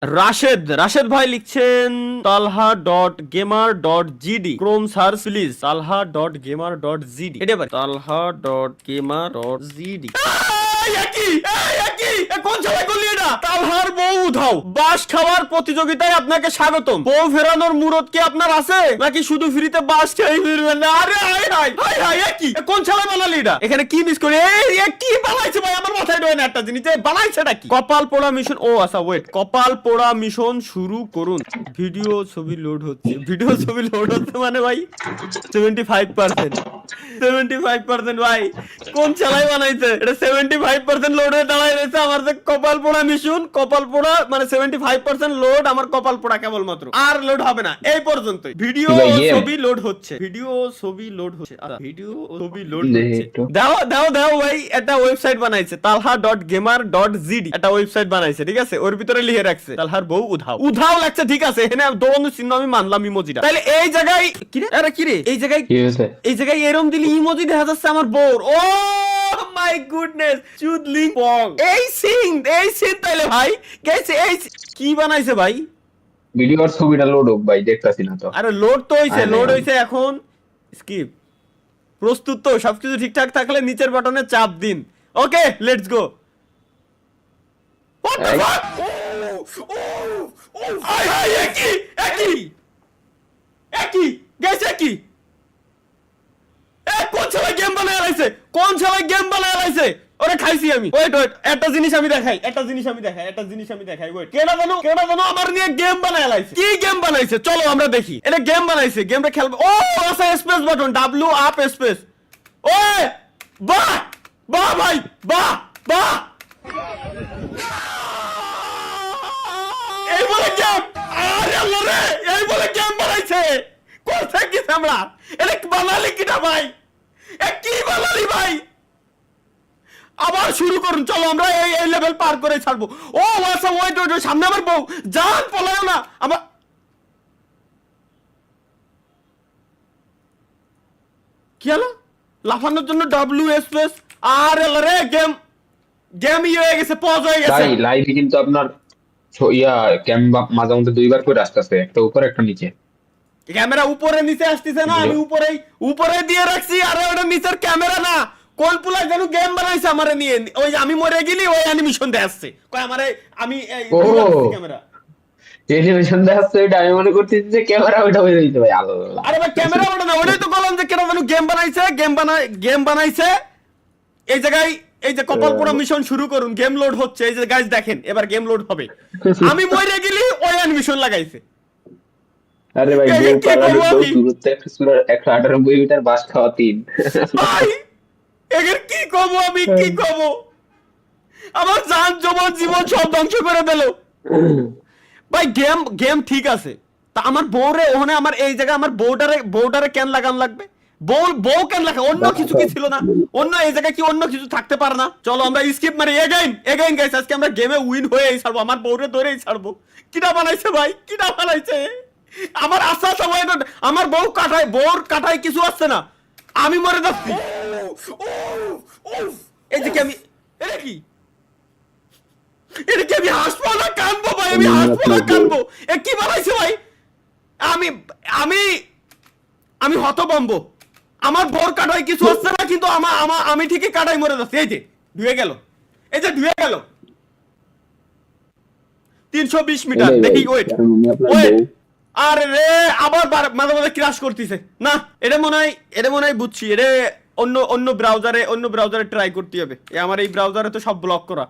রাশেদ রাশেদ ভাই লিখছেন talha.gamer.gd Chrome search please talha.gamer.gd এটা ভাই talha.gamer.gd কোন সবাই করলি এটা? তালহার বউ উধাও বাস খাওয়ার প্রতিযোগিতায় আপনাকে স্বাগতম। বউ ফেরানোর মুরত কি আপনার আছে নাকি শুধু ফ্রিতে বাস খেয়ে ফিরবেন না? আরে হাই হাই হাই হাই কি কোন ছেলে বানালি এটা? এখানে কি মিস করে এই কি বানাইছে ভাই? আমার মাথায় ঢোকে না একটা জিনিস বানাইছেটা কি? কপাল পোড়া মিশন। ও আচ্ছা ওয়েট, কপাল পোড়া মিশন শুরু করুন। ভিডিও ছবি লোড হচ্ছে, ভিডিও ছবি লোড হচ্ছে মানে ভাই 75% 75% ভাই কোন ছেলে বানাইছে এটা? 75% লোড হয়ে দাঁড়ায় রয়েছে আমার যে কপাল পোড়া মিশন। কপাল পোড়া মানে 75% লোড, আমার কপাল পোড়া কেবলমাত্র, আর লোড হবে না এই পর্যন্তই। ভিডিও ছবি লোড হচ্ছে, ভিডিও ছবি লোড হচ্ছে, ভিডিও ছবি লোড হচ্ছে। দাও দাও দাও ভাই, একটা ওয়েবসাইট বানাইছে talha.gamer.gd, একটা ওয়েবসাইট বানাইছে ঠিক আছে, ওর ভিতরে লিখে রাখছে তালহার বউ উধাও। উধাও লাগছে ঠিক আছে, এখানে দোকানের চিহ্ন আমি মানলাম ইমোজিটা। তাহলে এই জায়গায় কি রে? আরে কি রে এই জায়গায়? এই জায়গায় এরম দিলি ইমোজি দেখা যাচ্ছে আমার বউর। ও মাই গুডনেস, চুদলিং পং। এই সিন তাইলে ভাই গেছে। এই কি বানাইছে ভাই? ভিডিওর ছবিটা লোড হোক ভাই, দেখতাছি না তো। আরে লোড তো হইছে, লোড হইছে এখন। স্কিপ। প্রস্তুত তো? সবকিছু ঠিকঠাক থাকলে নিচের বাটনে চাপ দিন। Okay let's go. What the fuck? একই গেছে কি? কোন সবাই গেম বানায় লাইছে? কোন সবাই গেম বানায় লাইছে? ওরে খাইছি আমি। ওয়েট ওয়েট, একটা জিনিস আমি দেখাই, ওয়েট। কেডা জানো আমার নিয়ে গেম বানায় লাইছে। কি গেম বানাইছে চলো আমরা দেখি। এটা গেম বানাইছে, গেমটা খেলবো। ও আচ্ছা, space button, W up space. ওই বাহ বাহ ভাই, বাহ বাহ। এই বলে গেম, আরে আল্লাহ রে, এই বলে গেম বানাইছে। কোথায় কি আমরা এটা বানালি কিটা ভাই? কি বানালি ভাই? আবার শুরু করুন, চলো আমরা এই লেভেল পার করে ছাড়বো। ও আচ্ছা ওয়েট ওয়েট, সামনে আমার বউ, জান পলাও না আমার। কি হলো? লাফানোর জন্য ডাব্লিউ স্পেস। আরে আল্লাহ রে, গেম হয়ে গেছে, পজ হয়ে গেছে। ভাই লাইভে কিন্তু আপনার মাঝে মধ্যে দুইবার করে আসতেছে, একটা উপরে একটা নিচে। ক্যামেরা উপরে নিচে আসতেছে না, আমি উপরে দিয়ে রাখছি। আরে ওটা নিচের ক্যামেরা না, কোন পুলা যেন গেম বানাইছে আমারে নিয়ে। ওই আমি মরে গেলি ওই অ্যানিমেশন দিয়ে আসছে, কয় আমারে আমি ক্যামেরা টেলিভিশন দেখাচ্ছে, এটা আমি মনে করতেছি যে ক্যামেরা ওইটা হয়ে যাইতে ভাই। আল্লাহ, আরে ভাই ক্যামেরা ওটা না, ওটাই তো বললাম যে কেন যেন গেম বানাইছে। এই জায়গায় এই যে কপাল পোড়া মিশন শুরু করুন, গেম লোড হচ্ছে। এই যে গাইস দেখেন, এবার গেম লোড হবে। আমি মরে গেলি ওই অ্যানিমেশন লাগাইছে। আরে ভাই বউ পালানোর দূরত্ব 198 মিটার, বাস খাওয়া 3। ভাই এর কি কব আমি, কি কব? আমার জান জমান জীবন সব ধ্বংস করে দিল ভাই। গেম ঠিক আছে, তা আমার বউরে ওখানে, আমার এই জায়গায় আমার বউটারে কেন লাগান লাগবে? বউ কেন লাগা? অন্য কিছু কি ছিল না? অন্য এই জায়গায় কি অন্য কিছু থাকতে পারে না? চলো আমরা স্কিপ মারি, এগেইন গাইস। আজকে আমরা গেমে উইন হয়েই ছাড়বো, আমার বউরে ধরেই ছাড়বো। কিটা বানাইছে ভাই, কিটা বানাইছে? আমার আশা সবাই, আমার বউর কাটায় কিছু আসছে না, আমি মরে যাচ্ছি। এই যে কি আমি, এটা কি আমি হাসবো না কানবো ভাই? আমি হাসবো না কানবো? এ কি বানাইছে ভাই? আমি আমি আমি হতভম্ব। আমার বর কাটায় কিছু আসছে না, কিন্তু আমি ঠিকই কাটাই মরে যাচ্ছি। এই যে ধুয়ে গেল, 320 মিটার দেখি। ওয়েট, আরে রে, আবার মাঝে মাঝে ক্রাশ করতেছে। না এটা মনে হয় বুঝছি, এটা অন্য ব্রাউজারে ট্রাই করতে হবে। আমার এই ব্রাউজারে তো সব ব্লক করা।